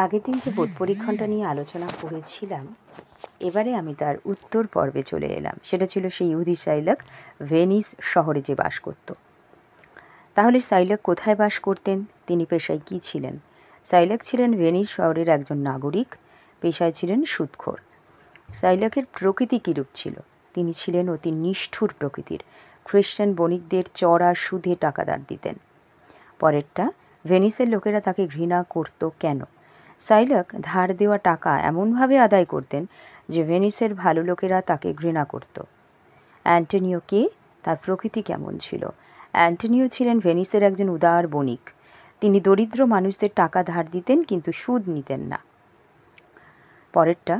আগের দিন যে বোধ পরীক্ষণটা নিয়ে আলোচনা করেছিলাম, এবারে আমি তার উত্তর পর্বে চলে এলাম। সেটা ছিল সেই ইহুদি সাইলাক ভেনিস শহরে যে বাস করত। তাহলে সাইলাক কোথায় বাস করতেন? তিনি পেশায় কী ছিলেন? সাইলাক ছিলেন ভেনিস শহরের একজন নাগরিক, পেশায় ছিলেন সুদখোর। সাইলাকের প্রকৃতি কীরূপ ছিল? তিনি ছিলেন অতি নিষ্ঠুর প্রকৃতির। খ্রিশ্চান বণিকদের চড়া সুদে টাকা ধার দিতেন। পরেরটা, ভেনিসের লোকেরা তাকে ঘৃণা করত কেন? সাইলাক ধার দেওয়া টাকা এমনভাবে আদায় করতেন যে ভেনিসের ভালো লোকেরা তাকে ঘৃণা করত। অ্যান্টনিও কে? তার প্রকৃতি কেমন ছিল? অ্যান্টনিও ছিলেন ভেনিসের একজন উদার বণিক। তিনি দরিদ্র মানুষদের টাকা ধার দিতেন, কিন্তু সুদ নিতেন না। পরেরটা,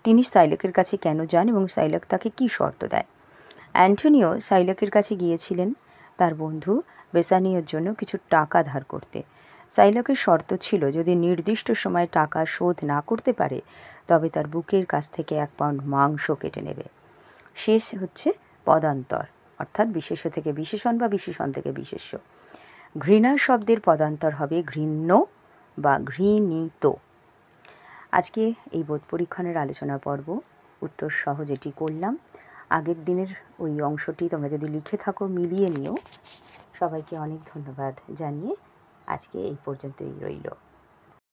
তিনি সাইলাকের কাছে কেন যান এবং সাইলাক তাকে কী শর্ত দেয়? অ্যান্টনিও সাইলাকের কাছে গিয়েছিলেন তার বন্ধু বেসানিওর জন্য কিছু টাকা ধার করতে। সাইলাকের শর্ত ছিল, যদি নির্দিষ্ট সময়ে টাকা শোধ না করতে পারে তবে তার বুকের কাছ থেকে 1 পাউন্ড মাংস কেটে নেবে। শেষ হচ্ছে পদান্তর, অর্থাৎ বিশেষ্য থেকে বিশেষণ বা বিশেষণ থেকে বিশেষ্য। ঘৃণা শব্দের পদান্তর হবে ঘৃণ্য বা ঘৃণিত। আজকে এই বোধ পরীক্ষণের আলোচনা পর্ব উত্তর সহ যেটি করলাম, আগের দিনের ওই অংশটি তোমরা যদি লিখে থাকো মিলিয়ে নিও। সবাইকে অনেক ধন্যবাদ জানিয়ে আজকে এই পর্যন্তই রইল।